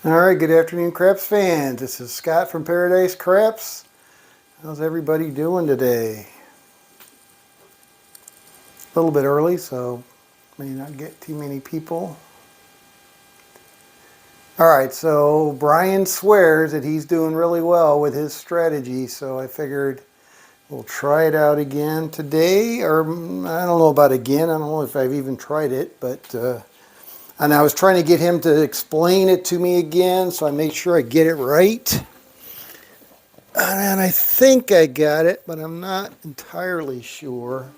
Alright, good afternoon, Craps fans. This is Scott from Paradise Craps. How's everybody doing today? A little bit early, so may not get too many people. Alright, so Brian swears that he's doing really well with his strategy, so I figured we'll try it out again today, or I don't know about again. I don't know if I've even tried it, but and I was trying to get him to explain it to me again, so I made sure I get it right. And I think I got it, but I'm not entirely sure.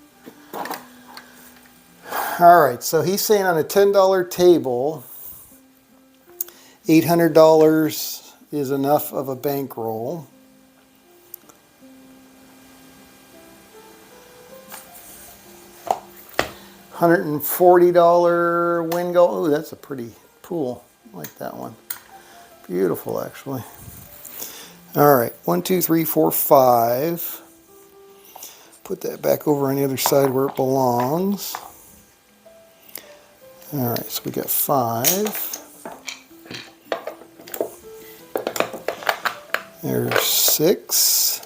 All right, so he's saying on a $10 table, $800 is enough of a bankroll. $140 win goal. Oh, that's a pretty pool. I like that one. Beautiful, actually. All right, 1, 2, 3, 4, 5. Put that back over on the other side where it belongs. All right, so we got 5. There's 6.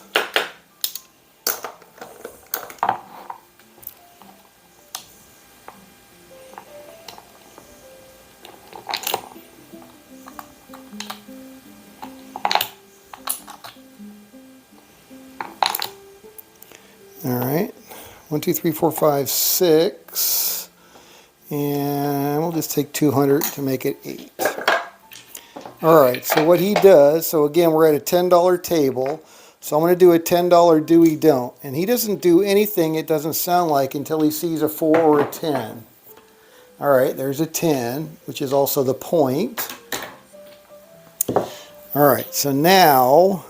All right, 1, 2, 3, 4, 5, 6, and we'll just take 200 to make it 8. All right, so what he does, so again, we're at a $10 table, so I'm going to do a $10 do-we don't, and he doesn't do anything, it doesn't sound like, until he sees a 4 or a 10. All right, there's a 10, which is also the point. All right, so now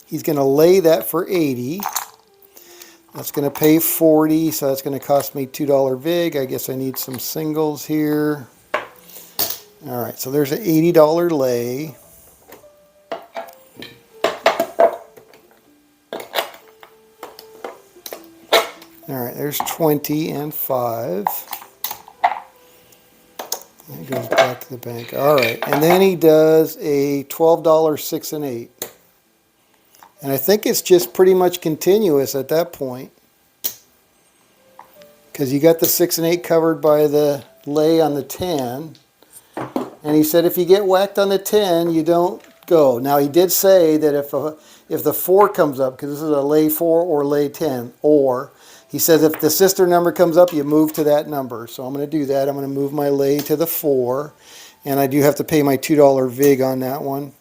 he's going to lay that for 80. That's going to pay 40, so that's going to cost me $2 vig. I guess I need some singles here. All right, so there's an $80 lay. All right, there's 20 and 5. That goes back to the bank. All right, and then he does a $12 6 and 8. And I think it's just pretty much continuous at that point, because you got the 6 and 8 covered by the lay on the 10. And he said if you get whacked on the 10, you don't go. Now he did say that if the 4 comes up, because this is a lay 4 or lay 10, or he says if the sister number comes up, you move to that number. So I'm going to do that. I'm going to move my lay to the 4, and I do have to pay my $2 vig on that one.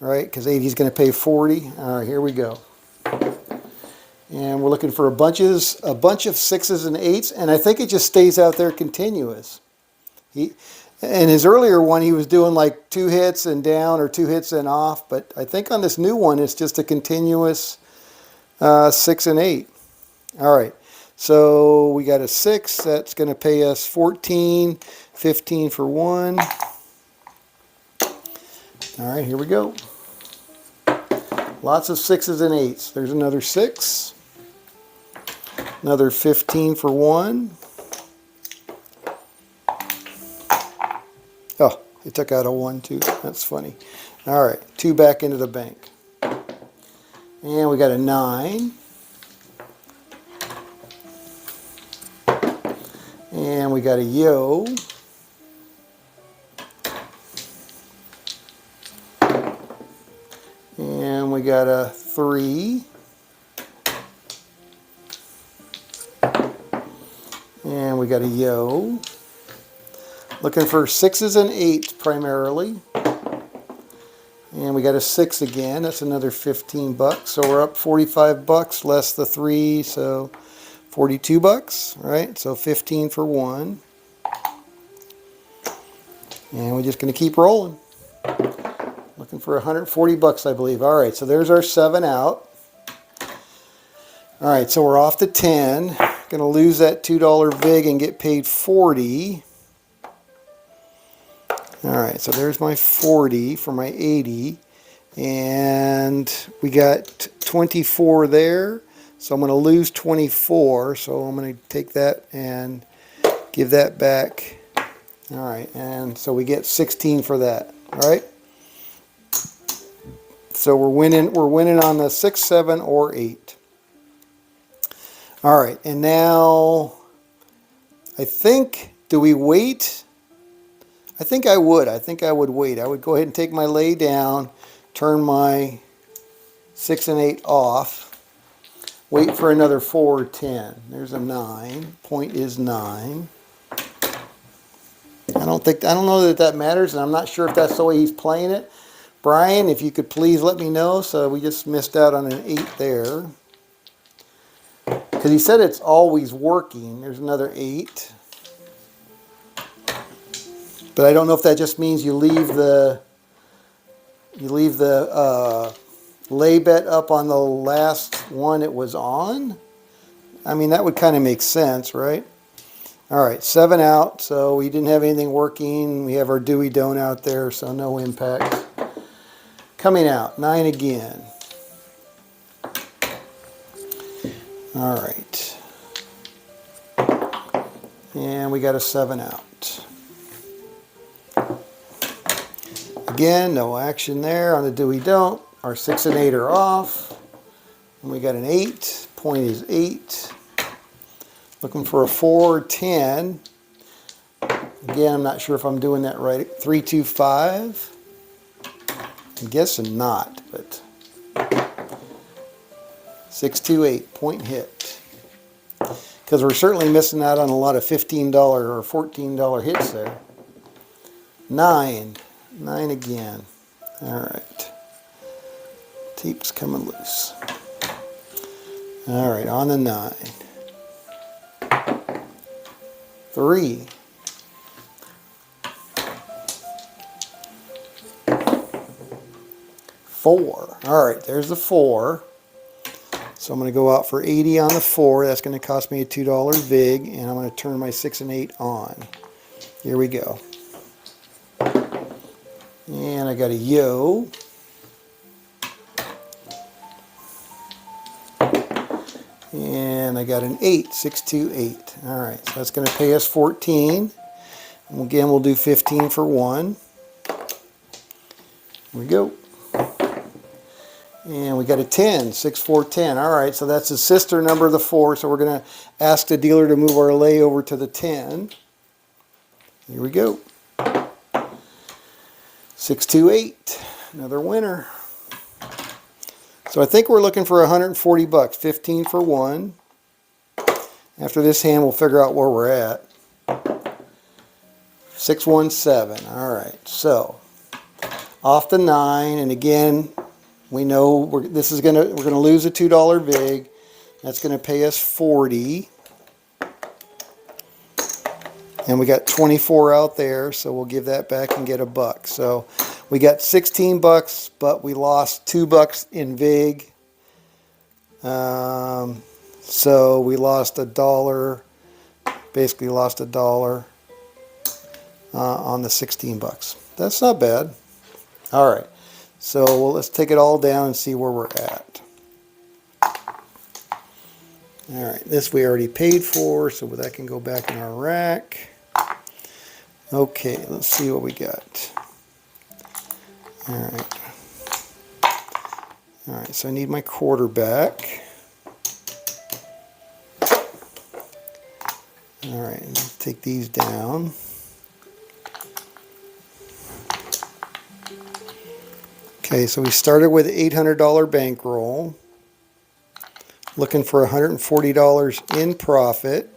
Right, because 80 is going to pay 40. All right, here we go. And we're looking for a bunch of 6s and 8s, and I think it just stays out there continuous. In his earlier one, he was doing like 2 hits and down or 2 hits and off, but I think on this new one, it's just a continuous 6 and 8. All right, so we got a 6. That's going to pay us 14, 15 for 1. All right, here we go. Lots of 6s and 8s. There's another 6. Another 15 for 1. Oh, it took out a 1 too. That's funny. All right, 2 back into the bank. And we got a 9. And we got a yo. And we got a 3. And we got a yo. Looking for 6s and 8s primarily. And we got a 6 again. That's another 15 bucks. So we're up 45 bucks less the 3, so 42 bucks, right? So 15 for 1. And we're just going to keep rolling. Looking for 140 bucks, I believe. All right, so there's our 7 out. All right, so we're off to 10. Going to lose that $2 vig and get paid 40. All right, so there's my 40 for my 80. And we got 24 there. So I'm going to lose 24. So I'm going to take that and give that back. All right, and so we get 16 for that. All right. So we're winning on the 6, 7, or 8. All right, and now I think, do we wait? I think I would. I think I would wait. I would go ahead and take my lay down, turn my 6 and 8 off, wait for another 4 or 10. There's a 9. Point is 9. I don't know that matters, and I'm not sure if that's the way he's playing it. Brian, if you could please let me know. So we just missed out on an 8 there. Because he said it's always working. There's another 8. But I don't know if that just means you leave the lay bet up on the last one it was on. I mean, that would kind of make sense, right? All right, 7 out, so we didn't have anything working. We have our Dewey Don't out there, so no impact. Coming out, 9 again. All right. And we got a 7 out. Again, no action there on the Dewey Don't. Our 6 and 8 are off. And we got an 8. Point is 8. Looking for a 4 or 10. Again, I'm not sure if I'm doing that right. 3, 2, 5. I'm guessing not, but 6, 2, 8. Point hit. Because we're certainly missing out on a lot of $15 or $14 hits there. 9. 9 again. All right. Tape's coming loose. All right, on the 9. 3. 4. All right, there's the 4. So I'm going to go out for 80 on the 4. That's going to cost me a $2 VIG, and I'm going to turn my 6 and 8 on. Here we go. And I got a yo. And I got an 8, 6, 2, 8. All right, so that's going to pay us 14. And again, we'll do 15 for 1. Here we go. And we got a 10, 6, 4, 10. All right, so that's the sister number of the 4. So we're going to ask the dealer to move our lay over to the 10. Here we go. 6, 2, 8. Another winner. So I think we're looking for 140 bucks. 15 for 1. After this hand, we'll figure out where we're at. 6, 1, 7. All right, so off the 9, and again, we know we're gonna lose a $2 VIG. That's gonna pay us 40. And we got 24 out there, so we'll give that back and get a buck. So we got 16 bucks, but we lost 2 bucks in VIG. So we lost $1, basically lost $1 on the 16 bucks. That's not bad. All right, so let's take it all down and see where we're at. All right, this we already paid for, so that can go back in our rack. Okay, let's see what we got. All right. All right, so I need my quarter back. All right, let's take these down. Okay, so we started with an $800 bankroll. Looking for $140 in profit.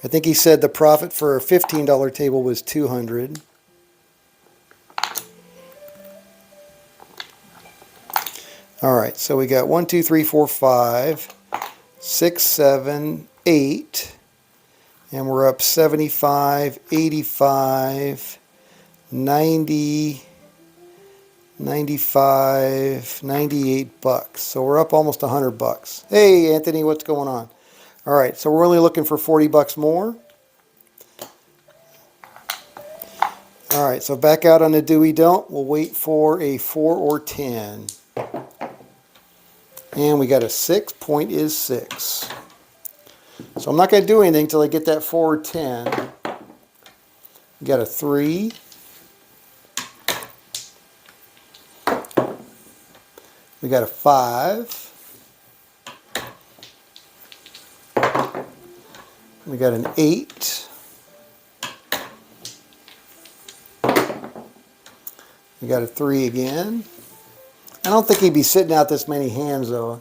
I think he said the profit for a $15 table was $200. All right, so we got 1, 2, 3, 4, 5, 6, 7, 8, and we're up 75, 85, 90, 95, 98 bucks. So we're up almost 100 bucks. Hey, Anthony, what's going on? All right, so we're only looking for 40 bucks more. All right, so back out on the Dewey Don't. We'll wait for a 4 or 10. And we got a 6. Point is 6. So I'm not going to do anything until I get that 4 or 10. We got a 3. We got a 5. We got an 8. We got a 3 again. I don't think he'd be sitting out this many hands though.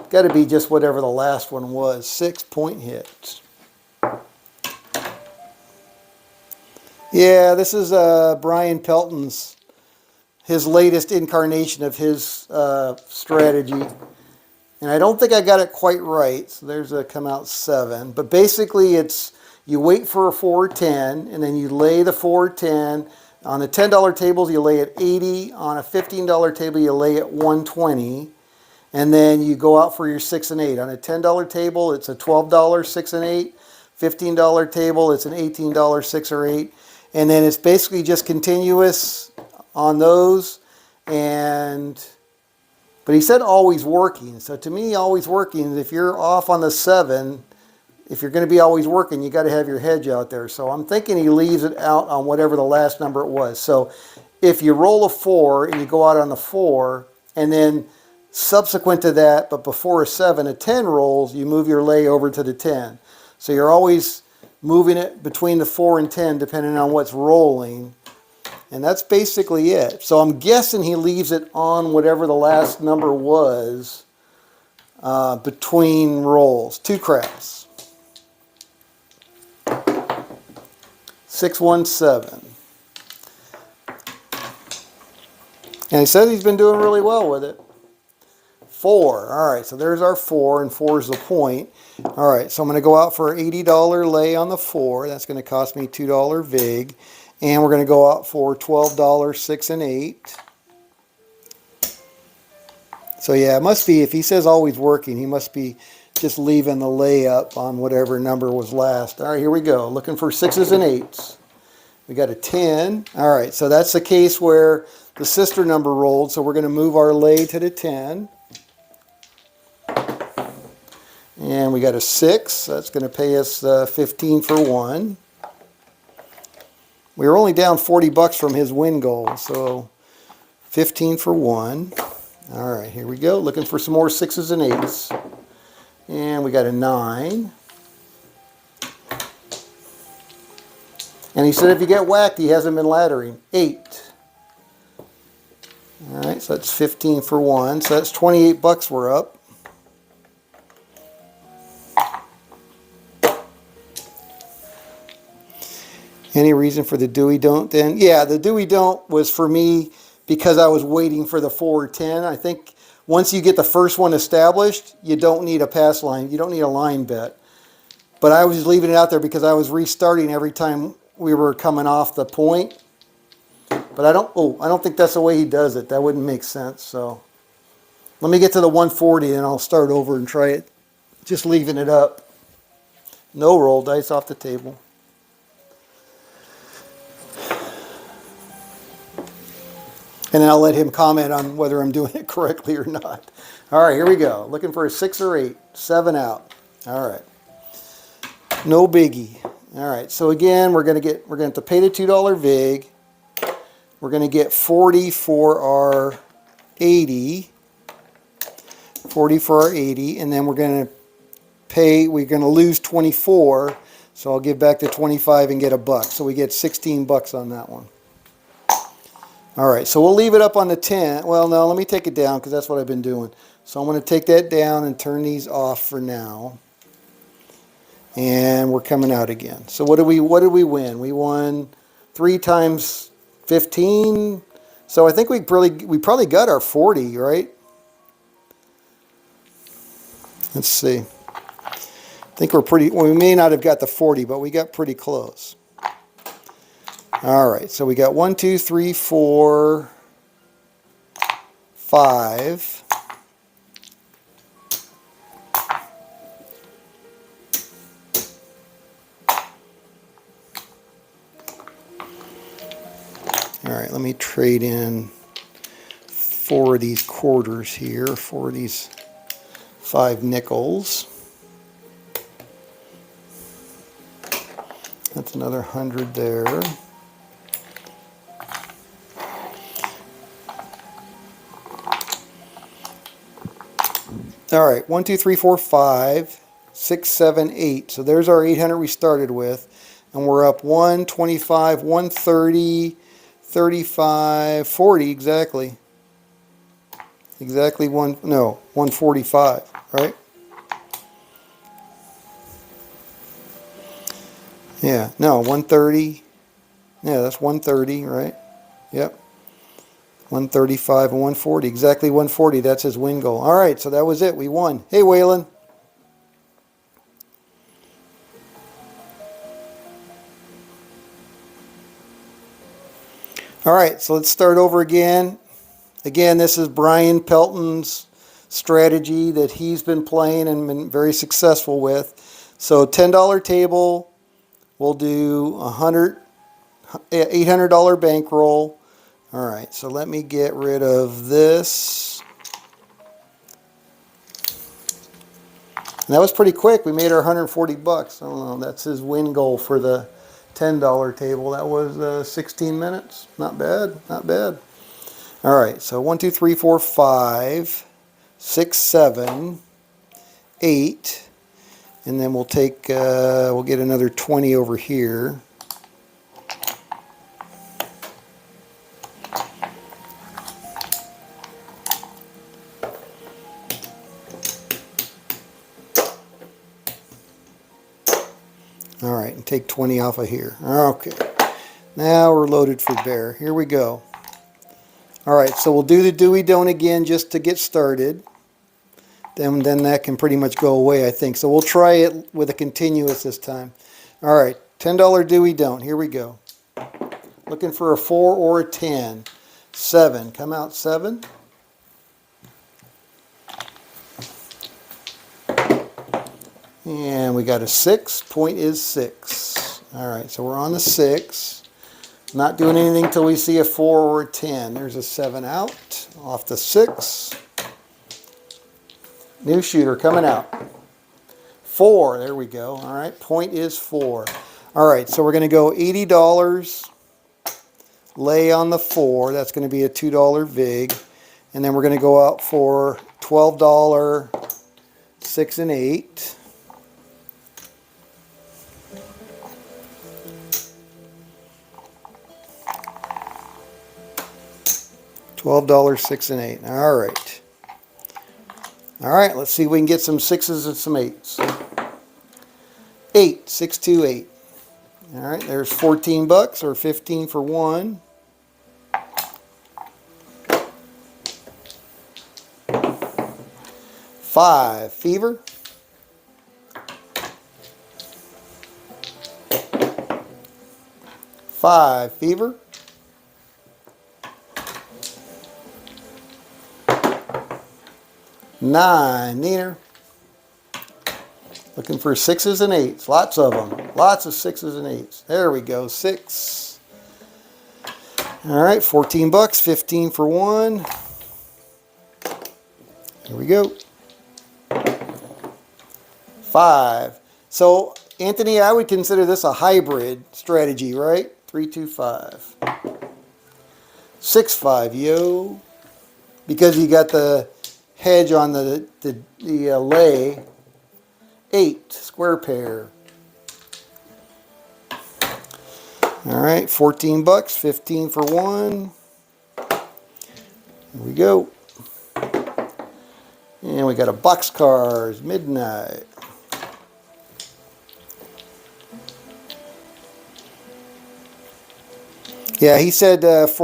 Got to be just whatever the last one was. 6 point hits. Yeah, this is Brian Pelton's, his latest incarnation of his strategy. And I don't think I got it quite right. So there's a come out 7. But basically it's, you wait for a 4-10, and then you lay the 4-10. On the $10 tables, you lay at 80. On a $15 table, you lay at 120. And then you go out for your 6 and 8. On a $10 table, it's a $12 6 and 8. $15 table, it's an $18 6 or 8. And then it's basically just continuous on those. But he said always working. So to me, always working is if you're off on the 7, if you're going to be always working, you got to have your hedge out there. So I'm thinking he leaves it out on whatever the last number it was. So if you roll a 4 and you go out on the 4, and then subsequent to that, but before a 7, a 10 rolls, you move your lay over to the 10. So you're always moving it between the 4 and 10 depending on what's rolling. And that's basically it. So I'm guessing he leaves it on whatever the last number was between rolls. 2 craps. 617. And he said he's been doing really well with it. 4. All right, so there's our 4, and 4 is the point. All right, so I'm going to go out for an $80 lay on the 4. That's going to cost me $2 vig. And we're going to go out for $12 6 and 8. So yeah, it must be, if he says always working, he must be just leaving the layup on whatever number was last. All right, here we go. Looking for 6s and 8s. We got a 10. All right, so that's the case where the sister number rolled. So we're going to move our lay to the 10. And we got a 6. That's going to pay us 15 for 1. We were only down 40 bucks from his win goal, so 15 for 1. All right, here we go. Looking for some more 6s and 8s. And we got a 9. And he said if you get whacked, he hasn't been laddering. 8. All right, so that's 15 for 1. So that's 28 bucks we're up. Any reason for the do we don't then? Yeah, the do we don't was for me because I was waiting for the 4-10. I think once you get the first one established, you don't need a pass line. You don't need a line bet. But I was leaving it out there because I was restarting every time we were coming off the point. But I don't think that's the way he does it. That wouldn't make sense. So let me get to the 140 and I'll start over and try it. Just leaving it up. No roll dice off the table. And then I'll let him comment on whether I'm doing it correctly or not. All right, here we go. Looking for a 6 or 8. 7 out. All right. No biggie. All right, so again, we're going to have to pay the $2 vig. We're going to get 40 for our 80. 40 for our 80, and then we're going to lose 24, so I'll give back the 25 and get a buck. So we get 16 bucks on that one. All right, so we'll leave it up on the 10. Well, no, let me take it down because that's what I've been doing. So I'm going to take that down and turn these off for now. And we're coming out again. So what did we win? We won 3 times 15. So I think we probably got our 40, right? Let's see. I think we may not have got the 40, but we got pretty close. All right, so we got 1, 2, 3, 4, 5. All right, let me trade in 4 of these quarters here, 4 of these 5 nickels. That's another 100 there. All right, 1, 2, 3, 4, 5, 6, 7, 8. So there's our 800 we started with. And we're up 125, 130, 35, 40 exactly. Exactly 145, right? Yeah, no, 130. Yeah, that's 130, right? Yep. 135 and 140. Exactly 140. That's his win goal. All right, so that was it. We won. Hey, Waylon. All right, so let's start over again. Again, this is Brian Pelton's strategy that he's been playing and been very successful with. So $10 table, we'll do $800 bankroll. All right, so let me get rid of this. And that was pretty quick. We made our 140 bucks. I don't know. That's his win goal for the $10 table. That was 16 minutes. Not bad. Not bad. All right. So 1, 2, 3, 4, 5, 6, 7, 8, and then we'll take. We'll get another 20 over here. All right, and take 20 off of here. Okay, now we're loaded for bear. Here we go. All right, so we'll do the Dewey Don't again just to get started. Then that can pretty much go away, I think. So we'll try it with a continuous this time. All right, $10 Dewey Don't. Here we go. Looking for a 4 or a 10. 7. Come out 7. And we got a 6. Point is 6. All right, so we're on the 6. Not doing anything till we see a 4 or a 10. There's a 7 out. Off the 6. New shooter coming out. 4. There we go. All right, point is 4. All right, so we're going to go $80. Lay on the 4. That's going to be a $2 vig. And then we're going to go out for $12, 6 and 8. $12, 6 and 8. All right. All right, let's see if we can get some 6s and some 8s. 8, 6, 2, 8. All right, there's 14 bucks or 15 for 1. Five, fever. 5, fever. 9, neener. Looking for 6s and 8s. Lots of them. Lots of 6s and 8s. There we go. 6. All right, 14 bucks, 15 for 1. Here we go. 5. So, Anthony, I would consider this a hybrid strategy, right? 3, 2, 5. 6, 5, yo. Because you got the hedge on the lay. 8, square pair. All right, 14 bucks, 15 for 1. Here we go. And we got a boxcars, midnight. Yeah, he said it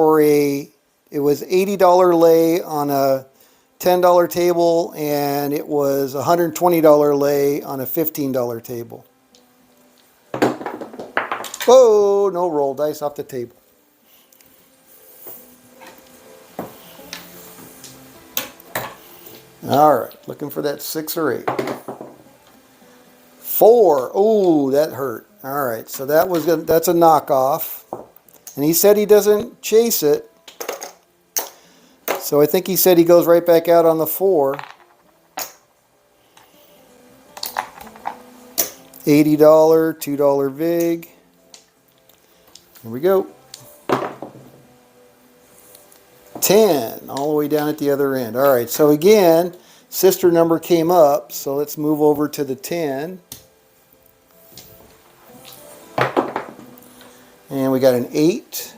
was $80 lay on a $10 table, and it was $120 lay on a $15 table. Whoa, no roll dice off the table. All right, looking for that 6 or 8. 4. Oh, that hurt. All right, so that's a knockoff. And he said he doesn't chase it. So I think he said he goes right back out on the 4. $80, $2 vig. Here we go. 10, all the way down at the other end. All right, so again, sister number came up, so let's move over to the 10. And we got an 8.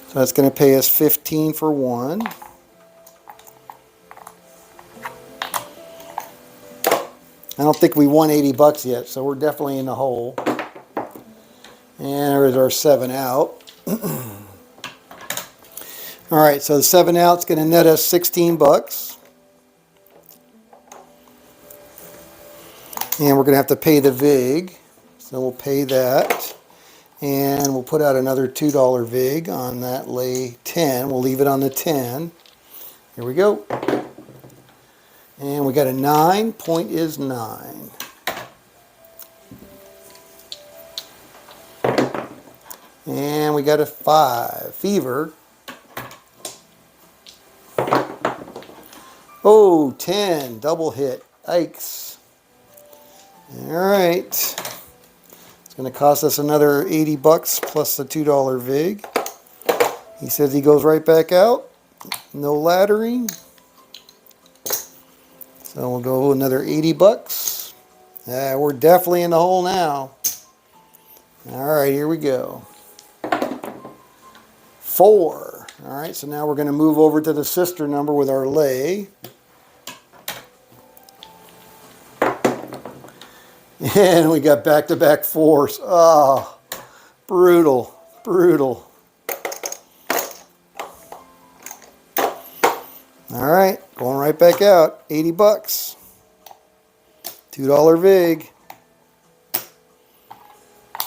So that's going to pay us 15 for 1. I don't think we won 80 bucks yet, so we're definitely in the hole. And there's our 7 out. Alright, so the 7 out is going to net us 16 bucks. And we're going to have to pay the VIG. So we'll pay that. And we'll put out another $2 VIG on that lay 10. We'll leave it on the 10. Here we go. And we got a 9. Point is 9. And we got a 5. Fever. Oh, 10. Double hit. Yikes. Alright. It's going to cost us another 80 bucks plus the $2 VIG. He says he goes right back out. No laddering. So we'll go another 80 bucks. We're definitely in the hole now. Alright, here we go. 4. Alright, so now we're going to move over to the sister number with our lay. And we got back-to-back 4s. Oh, brutal, brutal. Alright, going right back out. 80 bucks. $2 VIG.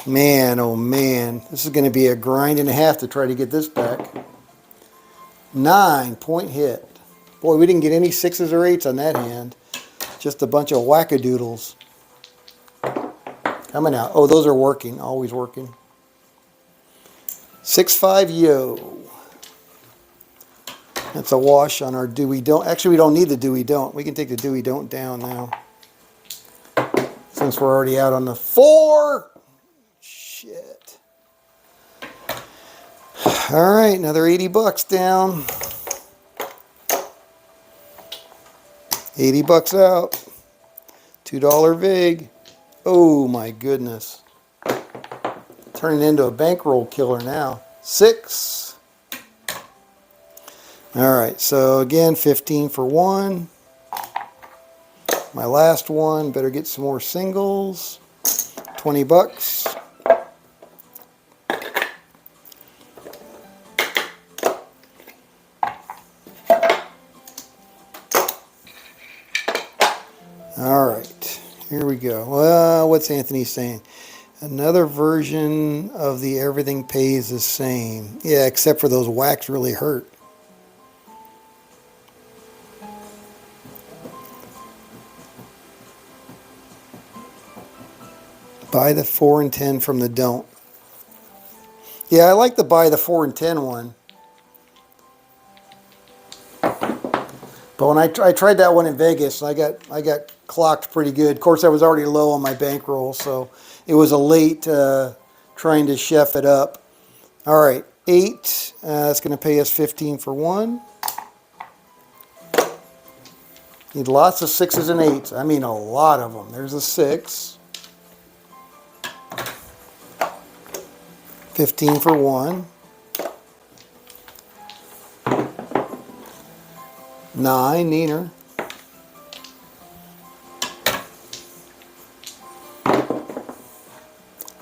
Man, oh man. This is going to be a grind and a half to try to get this back. 9. Point hit. Boy, we didn't get any 6s or 8s on that hand. Just a bunch of wackadoodles. Coming out. Oh, those are working. Always working. 6-5 yo. That's a wash on our do we don't. Actually, we don't need the do we don't. We can take the do we don't down now. Since we're already out on the 4. Shit. All right, another 80 bucks down. 80 bucks out. $2 VIG. Oh my goodness. Turning into a bankroll killer now. 6. Alright, so again, 15 for 1. My last one, better get some more singles. 20 bucks. Alright, here we go. Well, what's Anthony saying? Another version of the everything pays the same. Yeah, except for those whacks really hurt. Buy the 4 and 10 from the don't. Yeah, I like the buy the 4 and 10 one. But when I tried that one in Vegas, I got clocked pretty good. Of course, I was already low on my bankroll, so it was a late trying to chef it up. All right, 8. That's going to pay us 15 for 1. Need lots of 6s and 8s. I mean, a lot of them. There's a 6. 15 for 1. 9, neener.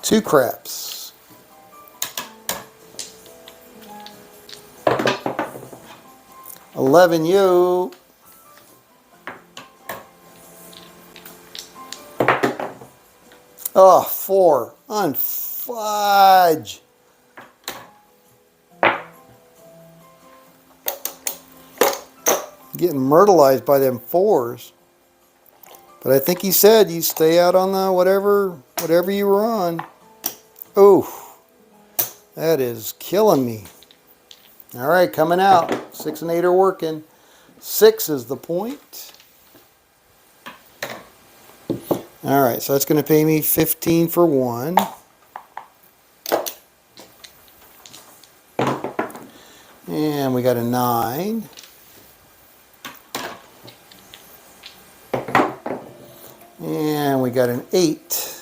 Two craps. $11 yo. Oh, 4. Unfudge. Getting myrtleized by them 4s. But I think he said you stay out on the whatever you were on. Oh, that is killing me. All right, coming out. 6 and 8 are working. 6 is the point. All right, so that's going to pay me 15 for 1. And we got a 9. And we got an 8.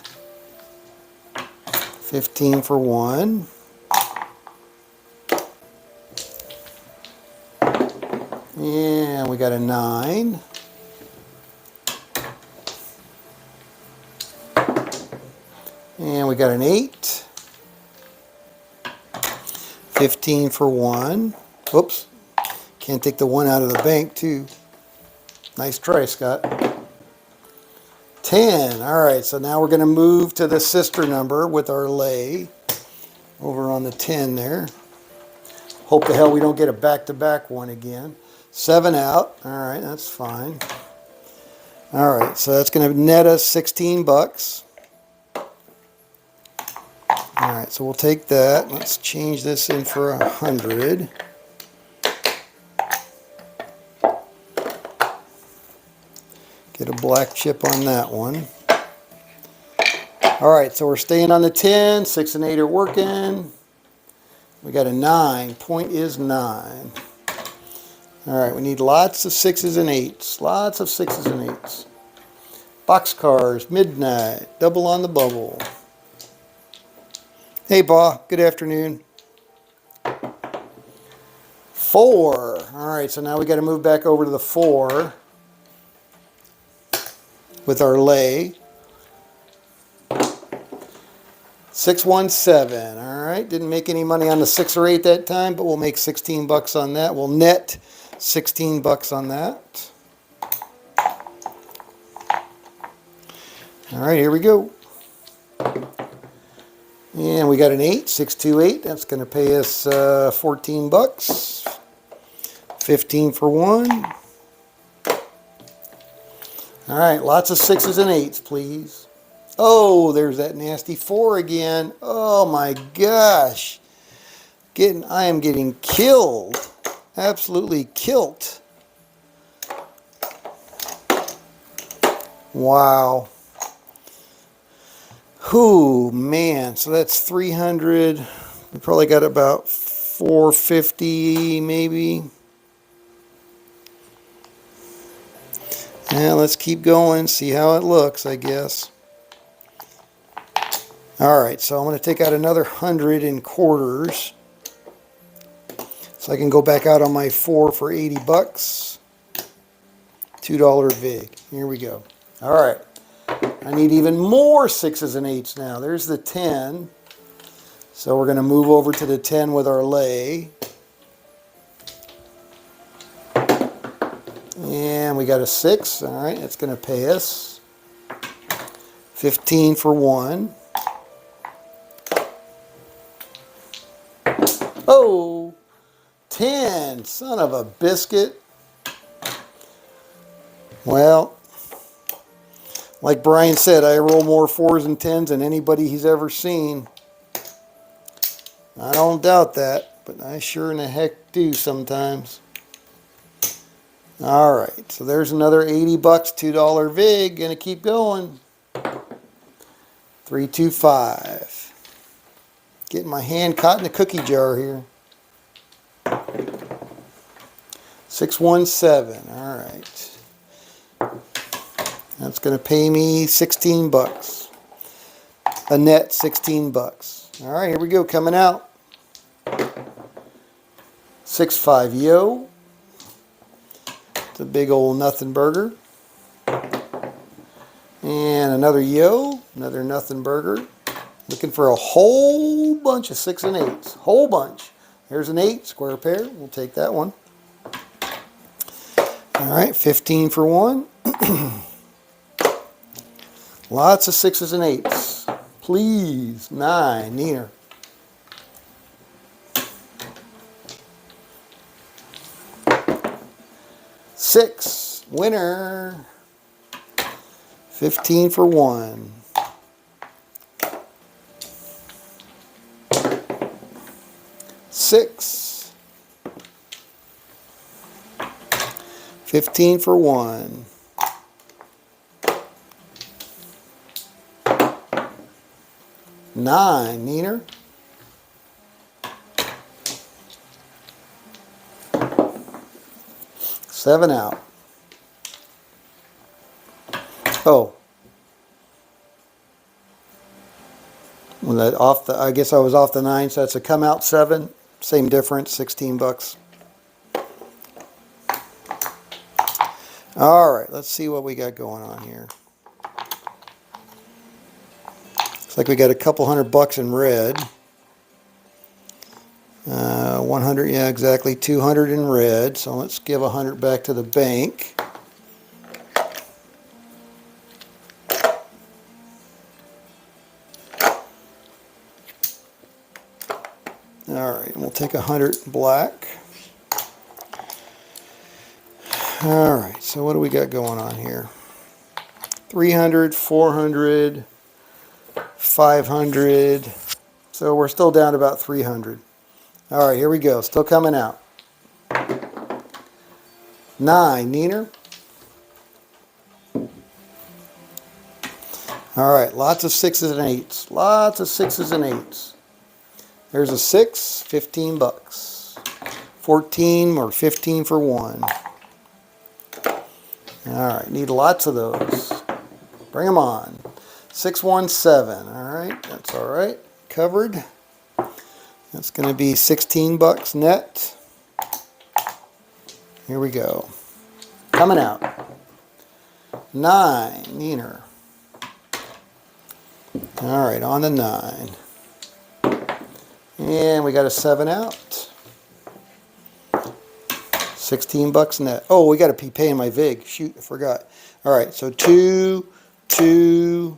15 for 1. And we got a 9. And we got an 8. 15 for 1. Whoops. Can't take the 1 out of the bank, too. Nice try, Scott. 10. All right, so now we're going to move to the sister number with our lay over on the 10 there. Hope the hell we don't get a back-to-back one again. 7 out. All right, that's fine. All right, so that's going to net us 16 bucks. All right, so we'll take that. Let's change this in for 100. Get a black chip on that one. All right, so we're staying on the 10. 6 and 8 are working. We got a 9. Point is 9. All right, we need lots of 6s and 8s. Lots of 6s and 8s. Boxcars, midnight, double on the bubble. Hey, Ba, good afternoon. 4. All right, so now we got to move back over to the 4 with our lay. 617. All right, didn't make any money on the 6 or 8 that time, but we'll make 16 bucks on that. We'll net 16 bucks on that. All right, here we go. And we got an 8, 628. That's going to pay us 14 bucks. 15 for 1. All right, lots of 6s and 8s, please. Oh, there's that nasty 4 again. Oh my gosh. I am getting killed. Absolutely killed. Wow. Whew, man. So that's 300. We probably got about 450 maybe. Now let's keep going, see how it looks, I guess. All right, so I'm going to take out another 100 in quarters. So I can go back out on my 4 for 80 bucks. $2 vig. Here we go. All right. I need even more 6s and 8s now. There's the 10. So we're going to move over to the 10 with our lay. And we got a 6. All right, that's going to pay us 15 for 1. Oh, 10. Son of a biscuit. Well, like Brian said, I roll more 4s and 10s than anybody he's ever seen. I don't doubt that, but I sure in the heck do sometimes. All right, so there's another 80 bucks, $2 vig. Gonna keep going. 325. Getting my hand caught in the cookie jar here. 617. All right. That's going to pay me 16 bucks. A net 16 bucks. All right, here we go. Coming out. 6-5 yo. It's a big old nothing burger. And another yo. Another nothing burger. Looking for a whole bunch of 6 and 8s. Whole bunch. Here's an 8, square pair. We'll take that one. All right, 15 for 1. Lots of 6s and 8s. Please. 9. Neater. Six. Winner. 15 for 1. 6. 15 for 1. 9. Neener. 7 out. Oh, When that off the, I guess I was off the 9, so that's a come out 7. Same difference, 16 bucks. All right, let's see what we got going on here. Looks like we got a couple $100 in red. 100, yeah, exactly, 200 in red. So let's give 100 back to the bank. All right, and we'll take 100 black. All right, so what do we got going on here? 300, 400, 500. So we're still down to about 300. All right, here we go. Still coming out. 9, Neener. All right, lots of 6s and 8s. Lots of 6s and 8s. There's a 6, 15 bucks. 14 or 15 for 1. All right, need lots of those. Bring them on. 617. All right, that's all right. Covered. That's going to be 16 bucks net. Here we go. Coming out. 9, Neener. All right, on the 9. And we got a 7 out. 16 bucks net. Oh, we got to be paying my VIG. Shoot, I forgot. All right, so 2, 2,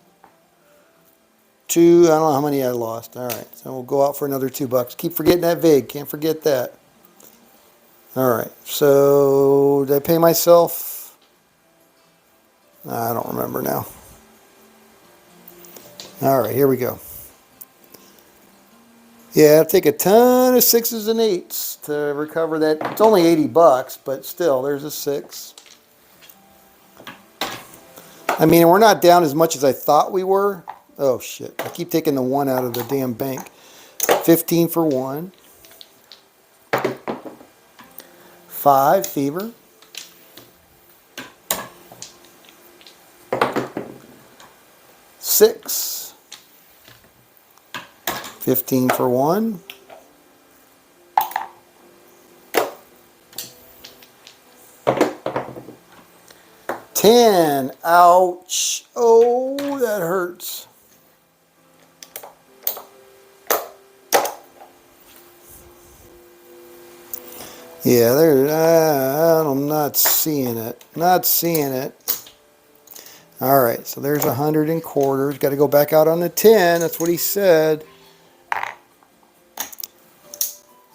2. I don't know how many I lost. All right, so we'll go out for another 2 bucks. Keep forgetting that VIG. Can't forget that. All right, so did I pay myself? I don't remember now. All right, here we go. Yeah, it'll take a ton of 6s and 8s to recover that. It's only 80 bucks, but still, there's a 6. I mean, we're not down as much as I thought we were. Oh, shit. I keep taking the 1 out of the damn bank. 15 for 1. 5, Fever. 6. 15 for 1. 10. Ouch. Oh, that hurts. Yeah, there. I'm not seeing it. Not seeing it. All right, so there's 100 in quarters. Got to go back out on the 10. That's what he said.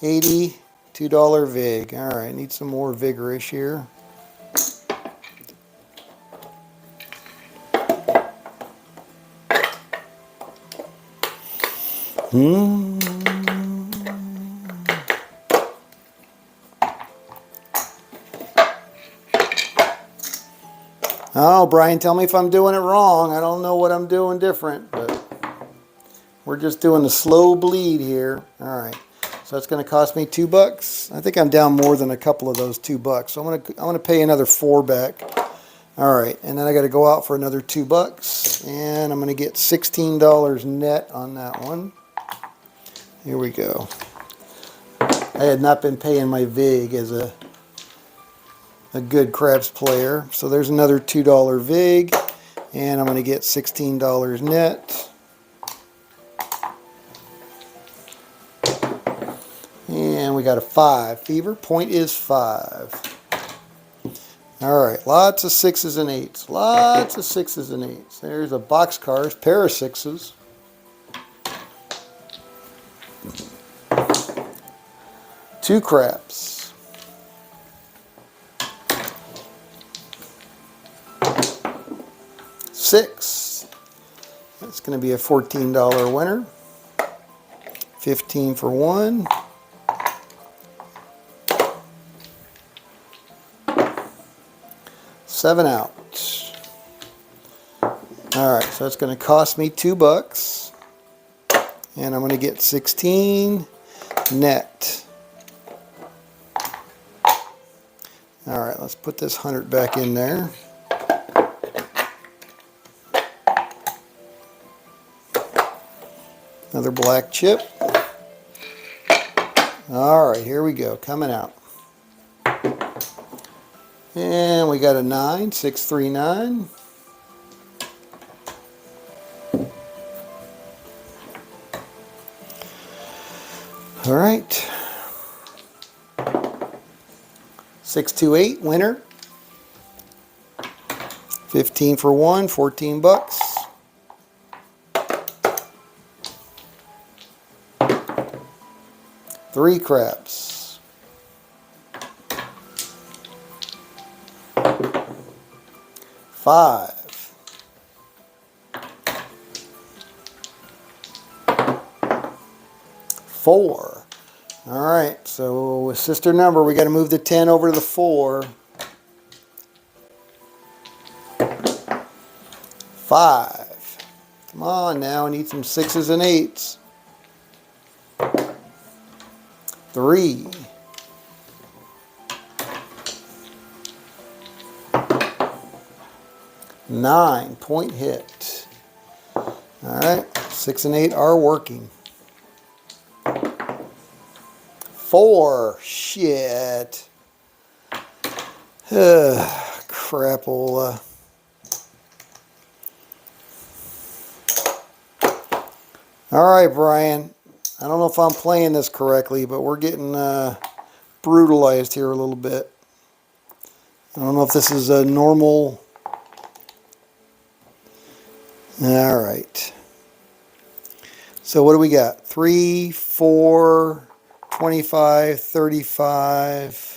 $82 VIG. All right, need some more vigorish here. Oh, Brian, tell me if I'm doing it wrong. I don't know what I'm doing different, but we're just doing the slow bleed here. All right. So that's going to cost me 2 bucks. I think I'm down more than a couple of those 2 bucks. So I'm going to pay another 4 back. All right, and then I got to go out for another 2 bucks, and I'm going to get $16 net on that one. Here we go. I had not been paying my VIG as a good craps player. So there's another $2 VIG, and I'm going to get $16 net. And we got a 5. Fever. Point is 5. All right. Lots of 6s and 8s. Lots of 6s and 8s. There's a boxcars. Pair of 6s. Two craps. Six. That's going to be a $14 winner. 15 for 1. Seven out. All right, so it's going to cost me 2 bucks, and I'm going to get 16 net. All right, let's put this 100 back in there. Another black chip. All right, here we go, coming out. And we got a 9, 639. All right. 628, winner. 15 for 1, 14 bucks. Three craps. Five. Four. All right, so with sister number, we got to move the 10 over to the 4. 5. Come on now, I need some 6s and 8s. 3. 9, point hit. All right, 6 and 8 are working. 4, shit. Crapola. All right, Brian. I don't know if I'm playing this correctly, but we're getting brutalized here a little bit. I don't know if this is a normal. All right. So what do we got? 3, 4, 25, 35.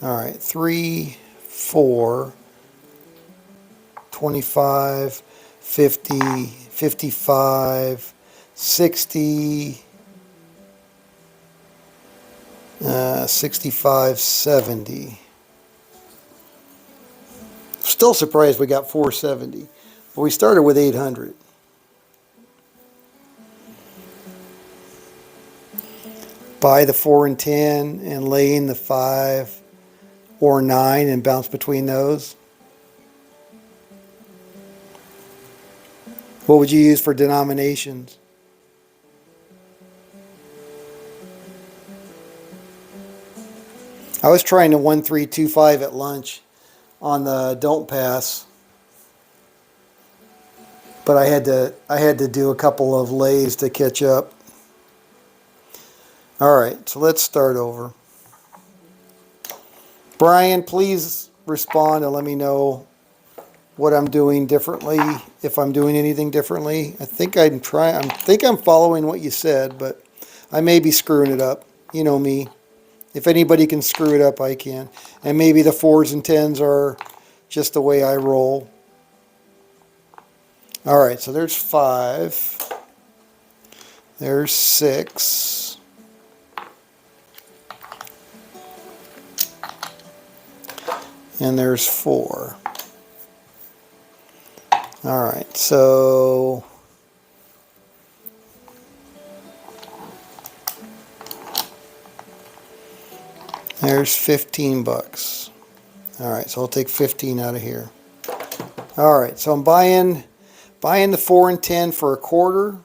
All right, 3, 4, 25, 50, 55, 60, 65, 70. Still surprised we got 470, but we started with 800. Buy the 4 and 10 and lay in the 5 or 9 and bounce between those. What would you use for denominations? I was trying to 1325 at lunch on the don't pass, but I had to do a couple of lays to catch up. All right, so let's start over. Brian, please respond and let me know what I'm doing differently, if I'm doing anything differently. I think I'm following what you said, but I may be screwing it up. You know me. If anybody can screw it up, I can. And maybe the 4s and 10s are just the way I roll. All right, so there's 5. There's 6. And there's 4. All right, so there's 15 bucks. All right, so I'll take 15 out of here. All right, so I'm buying the 4 and 10 for a quarter.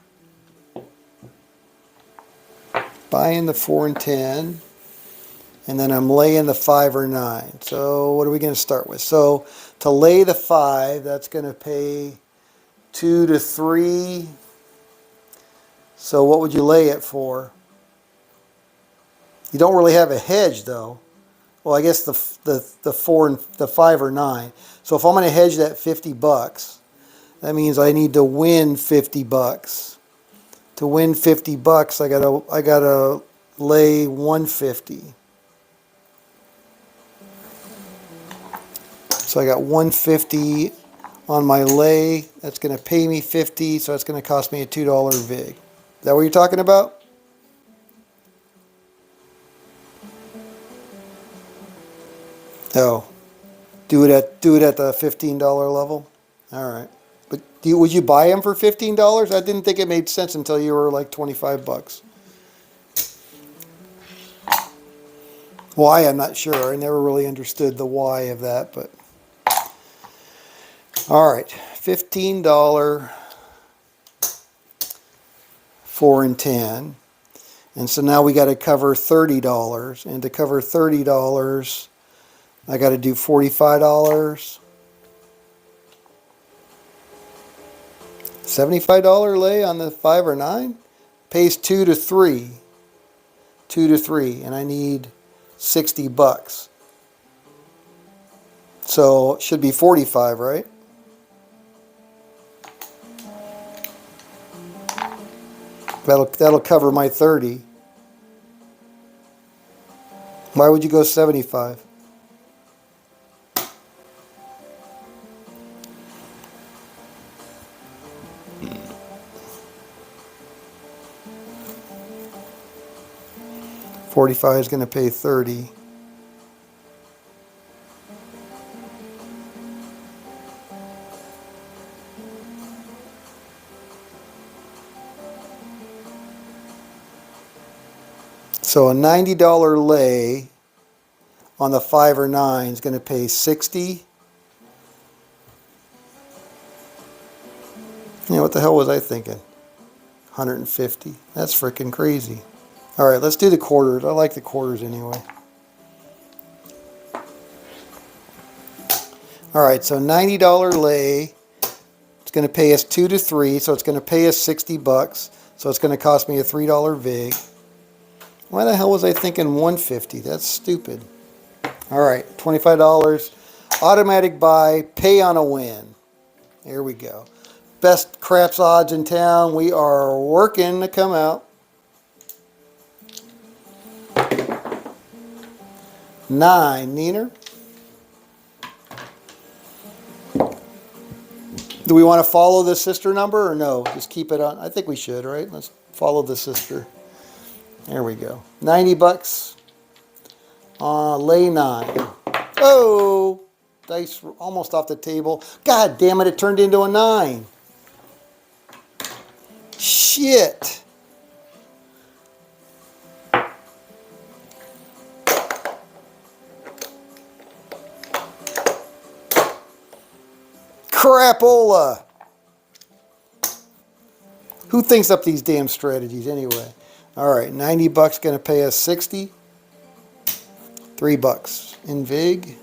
Buying the 4 and 10. And then I'm laying the 5 or 9. So what are we going to start with? So to lay the 5, that's going to pay 2 to 3. So what would you lay it for? You don't really have a hedge though. Well, I guess the 4 and the 5 or 9. So if I'm going to hedge that 50 bucks, that means I need to win 50 bucks. To win 50 bucks, I gotta lay 150. So I got 150 on my lay. That's going to pay me 50, so it's going to cost me a $2 vig. Is that what you're talking about? Oh, do it at the $15 level. All right, but would you buy them for $15? I didn't think it made sense until you were like 25 bucks. Why, I'm not sure. I never really understood the why of that, but. All right, $15, 4 and 10. And so now we got to cover $30. And to cover $30, I got to do $45. $75 lay on the 5 or 9. Pays 2 to 3. 2 to 3. And I need $60. So it should be 45, right? That'll cover my 30. Why would you go 75? $45 is going to pay 30. So a $90 lay on the 5 or 9 is going to pay 60. You know, what the hell was I thinking? 150. That's freaking crazy. All right, let's do the quarters. I like the quarters anyway. All right, so $90 lay. It's going to pay us 2 to 3, so it's going to pay us $60. So it's going to cost me a $3 vig. Why the hell was I thinking 150? That's stupid. All right, $25. Automatic buy, pay on a win. Here we go. Best craps odds in town. We are working to come out. 9, Neener. Do we want to follow the sister number or no? Just keep it on. I think we should, right? Let's follow the sister. There we go. $90. Lay 9. Oh, dice almost off the table. God damn it, it turned into a 9. Shit. Crapola. Who thinks up these damn strategies anyway? All right, $90 going to pay us 60. $3 in vig.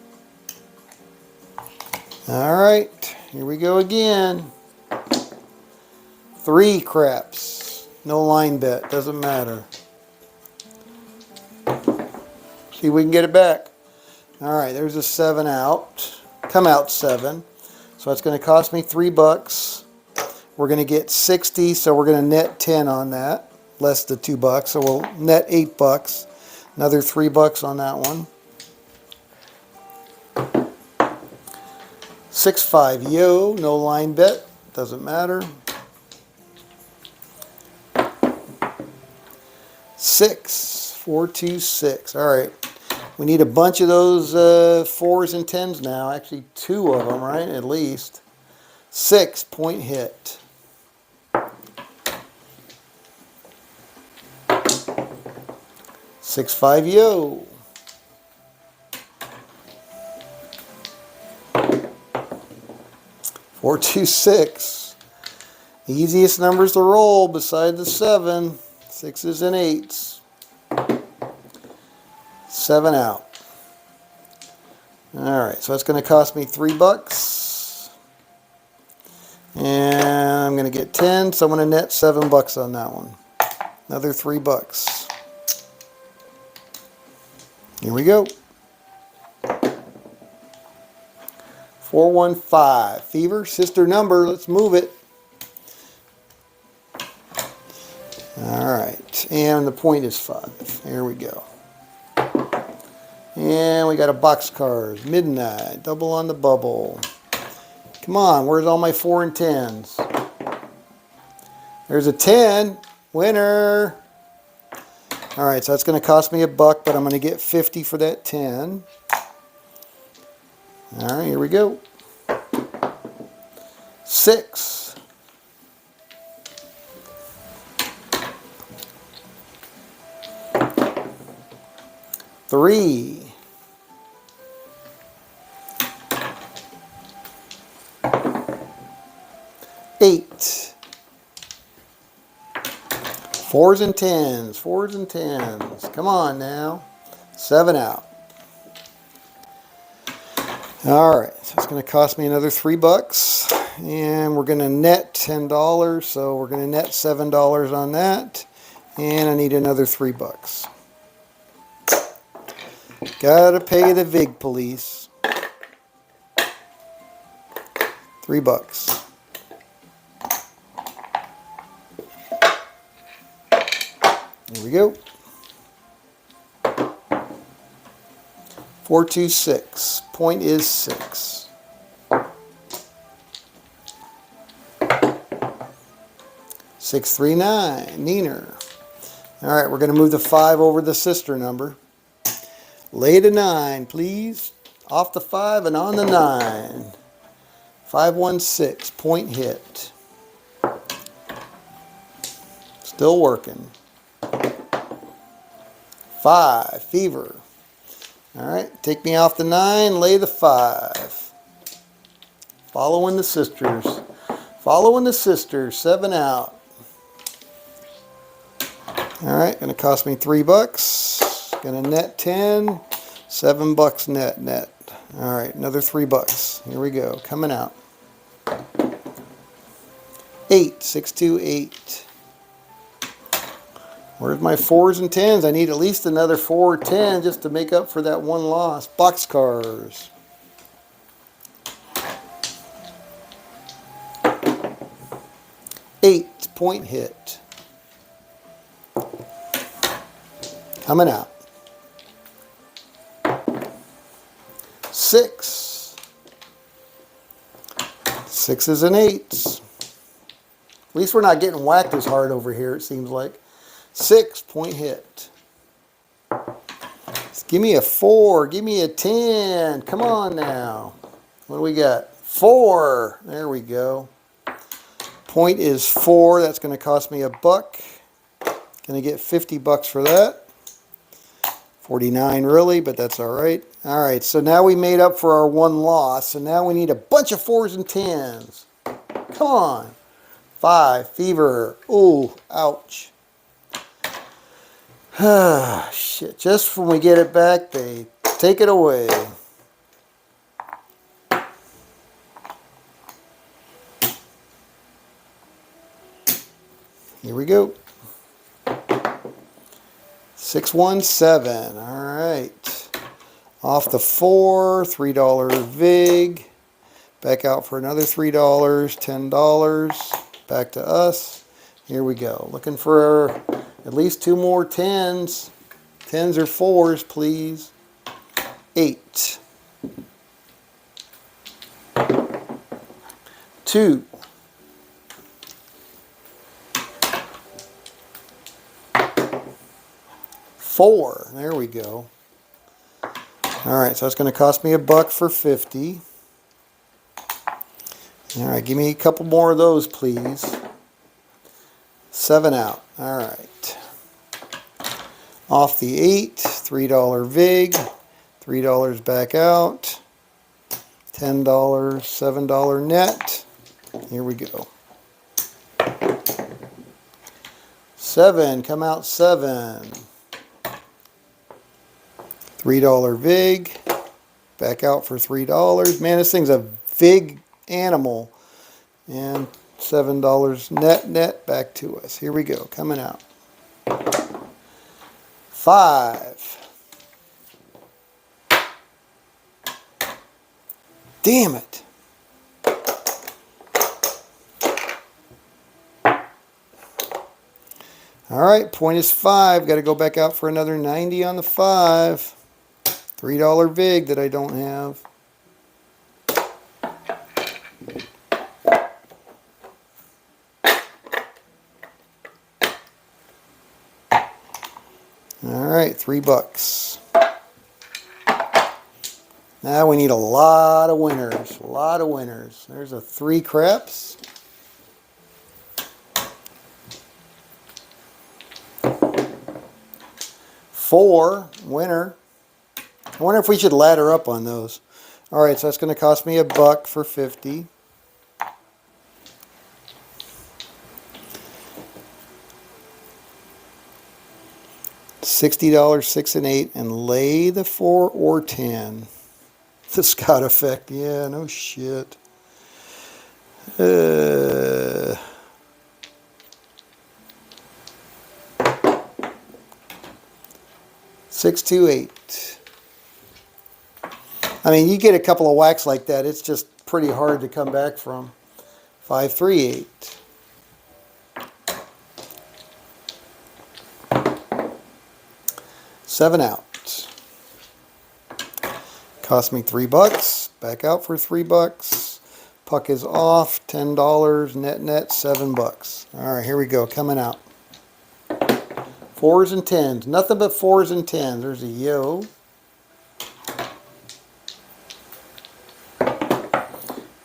All right, here we go again. 3 craps. No line bet, doesn't matter. See if we can get it back. All right, there's a 7 out. Come out 7. So it's going to cost me $3. We're going to get 60, so we're going to net 10 on that, less the $2. So we'll net $8. Another $3 on that one. 6-5 yo, no line bet, doesn't matter. 6, 4, 2, 6. All right, we need a bunch of those 4s and 10s now. Actually, 2 of them, right? At least 6 point hit. 6-5 yo. 4, 2, 6. Easiest numbers to roll beside the 7. 6s and 8s. 7 out. Alright, so it's going to cost me $3. And I'm going to get 10, so I'm going to net $7 on that one. Another $3. Here we go. 415. Fever, sister number. Let's move it. Alright, and the point is 5. There we go. And we got a box card. Midnight. Double on the bubble. Come on, where's all my 4 and 10s? There's a 10. Winner. Alright, so that's going to cost me $1, but I'm going to get 50 for that 10. Alright, here we go. 6. 3. 8. 4s and 10s. 4s and 10s. Come on now. 7 out. Alright, so it's going to cost me another $3. And we're going to net $10. So we're going to net $7 on that. And I need another $3. Gotta pay the VIG police. $3. Here we go. 426. Point is 6. $639. Neener. All right, we're going to move the 5 over the sister number. Lay to 9, please. Off the 5 and on the 9. 516. Point hit. Still working. 5. Fever. All right, take me off the 9. Lay the 5. Following the sisters. Following the sisters. 7 out. All right, going to cost me $3. Going to net 10. $7 net. All right, another $3. Here we go. Coming out. 8. 628. Where's my 4s and 10s? I need at least another 4 or 10 just to make up for that one loss. Boxcars. $8. Point hit. Coming out. 6. 6s and 8s. At least we're not getting whacked as hard over here, it seems like. 6. Point hit. Give me a 4. Give me a 10. Come on now. What do we got? 4. There we go. Point is 4. That's going to cost me $1. Going to get $50 for that. 49 really, but that's all right. All right, so now we made up for our one loss. So now we need a bunch of 4s and 10s. Come on. 5. Fever. Ooh, ouch. Ah, shit. Just when we get it back, they take it away. Here we go. 617. All right. Off the 4, $3 VIG. Back out for another $3, $10. Back to us. Here we go. Looking for at least 2 more 10s. 10s or 4s, please. 8. 2. 4. There we go. All right, so it's going to cost me $1 for 50. All right, give me a couple more of those, please. 7 out. All right. Off the 8, $3 VIG, $3 back out, $10, $7 net. Here we go. 7, come out 7. $3 VIG, back out for $3. Man, this thing's a VIG animal. And $7 net back to us. Here we go, coming out. 5. Damn it. All right, point is 5. Got to go back out for another 90 on the 5. $3 VIG that I don't have. All right, $3. Now we need a lot of winners. A lot of winners. There's a 3 craps. Four winner. I wonder if we should ladder up on those. All right, so that's going to cost me $1 for 50. $60, 6 and 8, and lay the 4 or 10. The Scott effect, yeah, no shit. 6, 2, 8. I mean, you get a couple of whacks like that, it's just pretty hard to come back from. 5, 3, 8. Seven out. Cost me $3. Back out for $3. Puck is off. $10. Net $7. All right, here we go. Coming out. 4s and 10s. Nothing but 4s and 10s. There's a yo.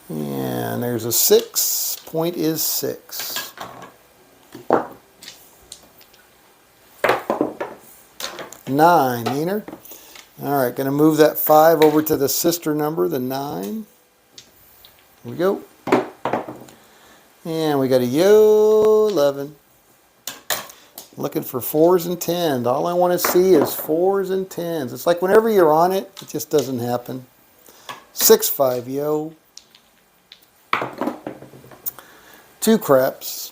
And there's a 6. Point is 6. Nine, meaner. All right, going to move that 5 over to the sister number, the 9. Here we go. And we got a yo 11. Looking for 4s and 10s. All I want to see is 4s and 10s. It's like whenever you're on it, it just doesn't happen. 6, 5, yo. 2 craps.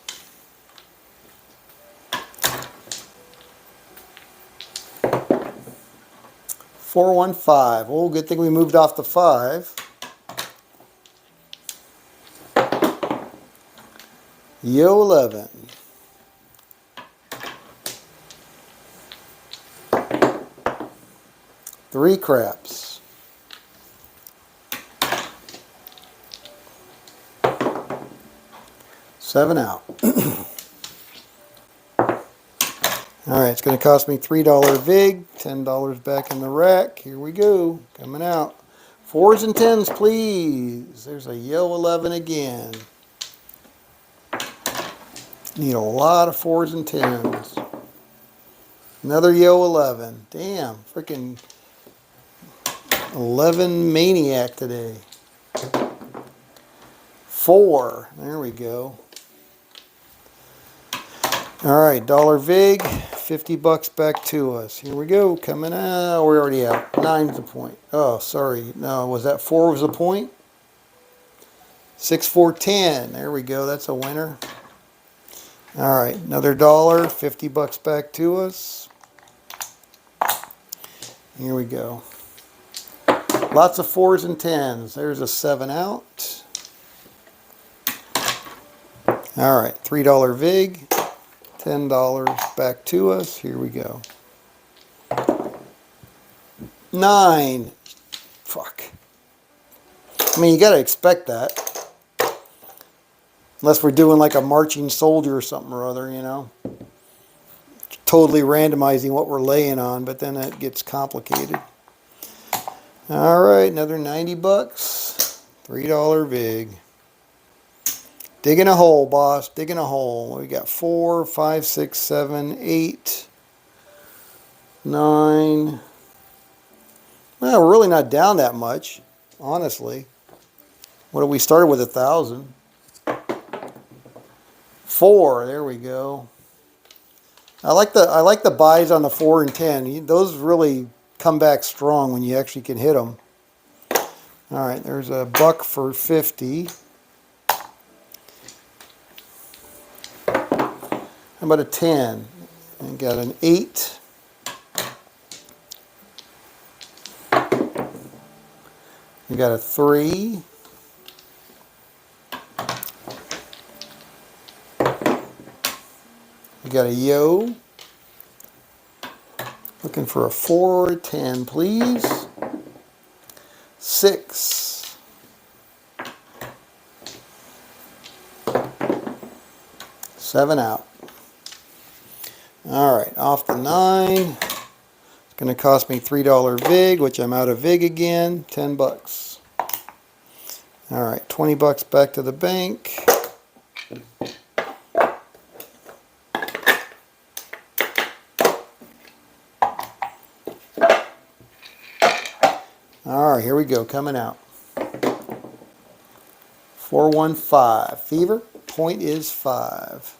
4, 1, 5. Oh, good thing we moved off the 5. Yo 11. 3 craps. 7 out. All right, it's going to cost me $3 VIG, $10 back in the rack. Here we go, coming out. 4s and 10s, please. There's a yo 11 again. Need a lot of 4s and 10s. Another yo 11. Damn, freaking 11 maniac today. 4. There we go. All right, dollar VIG, $50 back to us. Here we go, coming out. We're already out. 9's the point. Oh, sorry. No, was that 4 was the point? 6, 4, 10. There we go. That's a winner. All right, another dollar, $50 back to us. Here we go. Lots of 4s and 10s. There's a 7 out. All right, $3 VIG. $10 back to us. Here we go. 9. Fuck. I mean, you got to expect that. Unless we're doing like a marching soldier or something or other, you know. Totally randomizing what we're laying on, but then it gets complicated. All right, another $90. $3 VIG. Digging a hole, boss. Digging a hole. We got 4, 5, 6, 7, 8, 9. Well, we're really not down that much, honestly. What, we started with 1,000. 4. There we go. I like the buys on the 4 and 10. Those really come back strong when you actually can hit them. All right, there's a $1 for 50. How about a 10? And got an 8. We got a 3. We got a yo. Looking for a 4 or a 10, please. 6. 7 out. All right, off the 9. It's going to cost me $3 VIG, which I'm out of VIG again. $10. All right, $20 back to the bank. All right, here we go, coming out. 415. Fever, point is 5.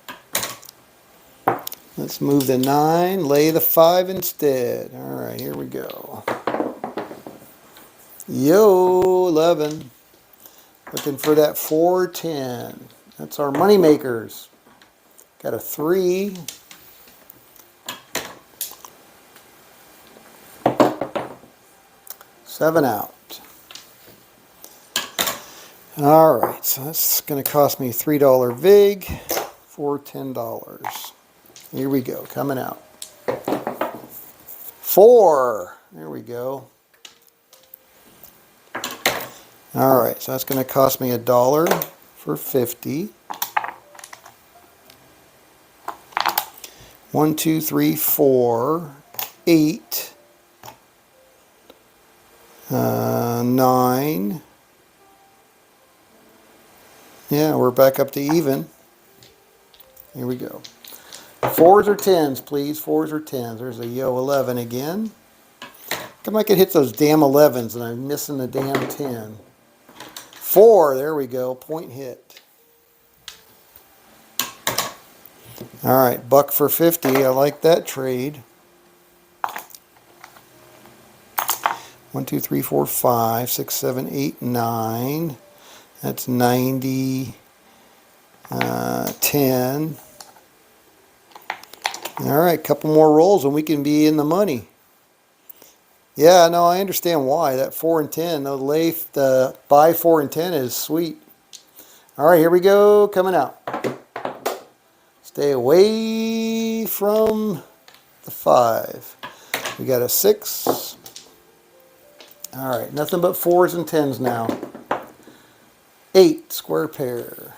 Let's move the 9, lay the 5 instead. All right, here we go. Yo, 11. Looking for that 410. That's our money makers. Got a 3. Seven out. All right, so that's going to cost me $3 VIG for $10. Here we go, coming out. 4. There we go. All right, so that's going to cost me $1 for 50. 1, 2, 3, 4, 8, 9. Yeah, we're back up to even. Here we go. 4s or 10s, please. 4s or 10s. There's a yo 11 again. Come I could hit those damn 11s and I'm missing the damn 10. 4, there we go. Point hit. All right, buck for 50. I like that trade. 1, 2, 3, 4, 5, 6, 7, 8, 9. That's 90, 10. All right, couple more rolls and we can be in the money. Yeah, no, I understand why. That 4 and 10, the buy 4 and 10 is sweet. All right, here we go, coming out. Stay away from the 5. We got a 6. All right, nothing but 4s and 10s now. 8, square pair.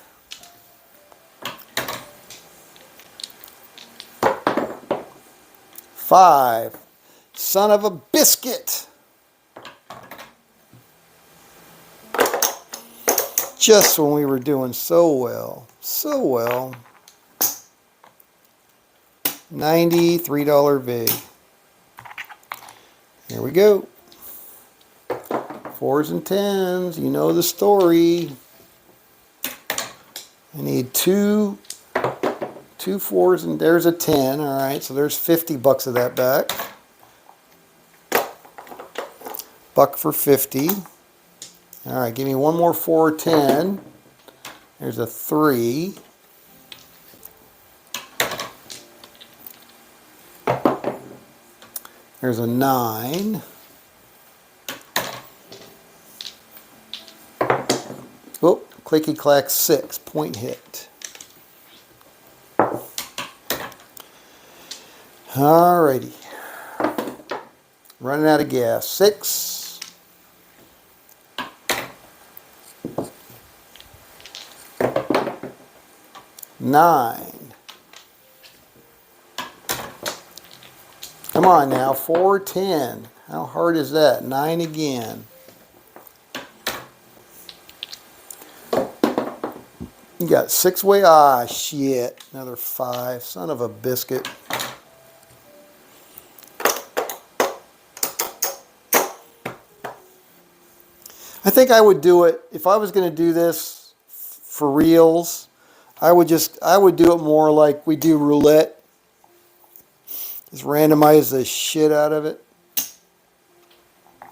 5, son of a biscuit. Just when we were doing so well, so well. $93 VIG. Here we go. 4s and 10s, you know the story. I need two 4s and there's a 10. All right, so there's 50 bucks of that back. Buck for 50. All right, give me one more 4 or 10. There's a 3. There's a 9. Oh, clicky clack 6. Point hit. Alrighty. Running out of gas. 6. 9. Come on now. 4, 10. How hard is that? 9 again. You got 6 way. Ah, shit. Another 5. Son of a biscuit. I think I would do it, if I was going to do this for reals, I would do it more like we do roulette. Just randomize the shit out of it. I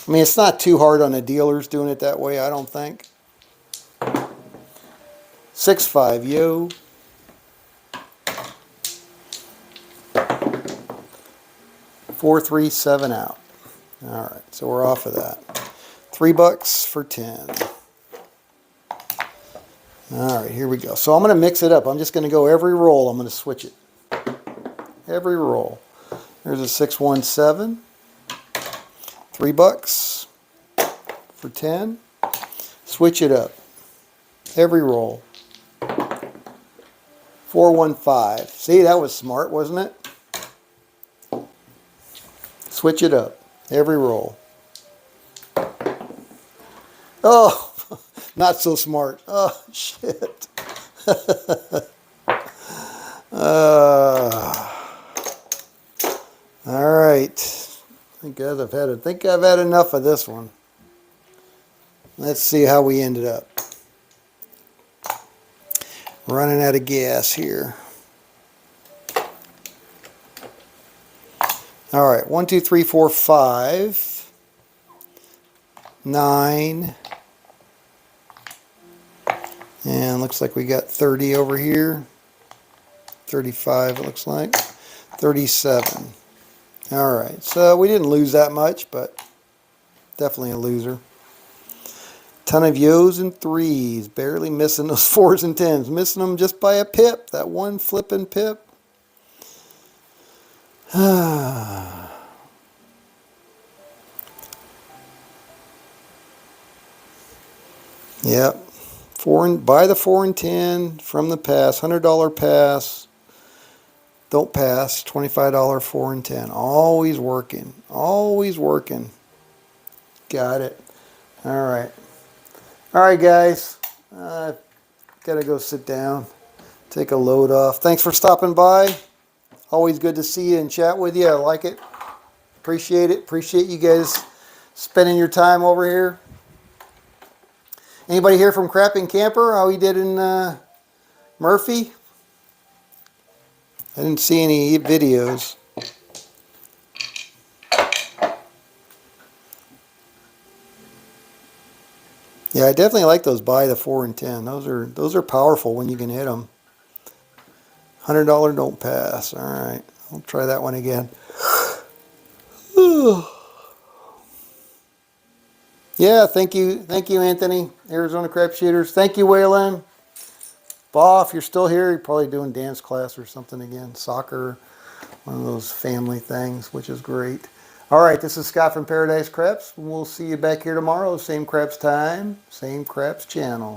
mean, it's not too hard on the dealers doing it that way, I don't think. 6-5, yo. 4, 3, 7 out. All right, so we're off of that. $3 for 10. All right, here we go. So I'm going to mix it up. I'm just going to go every roll. I'm going to switch it. Every roll. There's a 617. $3 for 10. Switch it up. Every roll. 415. See, that was smart, wasn't it? Switch it up. Every roll. Oh, not so smart. Oh, shit. All right. think I've had enough of this one. Let's see how we ended up. Running out of gas here. All right, 1, 2, 3, 4, 5, 9, and looks like we got 30 over here. 35 it looks like. 37. All right, so we didn't lose that much, but definitely a loser. Ton of yo's and threes, barely missing those 4s and 10s, missing them just by a pip, that one flipping pip. Yep, buy the 4 and 10 from the pass, $100 pass. Don't pass, $25 4 and 10. Always working, always working. Got it. All right. All right, guys. I've got to go sit down, take a load off. Thanks for stopping by. Always good to see you and chat with you. I like it. Appreciate it. Appreciate you guys spending your time over here. Anybody here from Crapping Camper? How he did in Murphy? I didn't see any videos. Yeah, I definitely like those buy the 4 and 10. Those are powerful when you can hit them. $100 don't pass. All right, I'll try that one again. Yeah, thank you, Anthony. Arizona Crap Shooters. Thank you, Waylon. Bah, if you're still here, you're probably doing dance class or something again, soccer, one of those family things, which is great. All right, this is Scott from Paradise Craps. We'll see you back here tomorrow. Same craps time, same craps channel.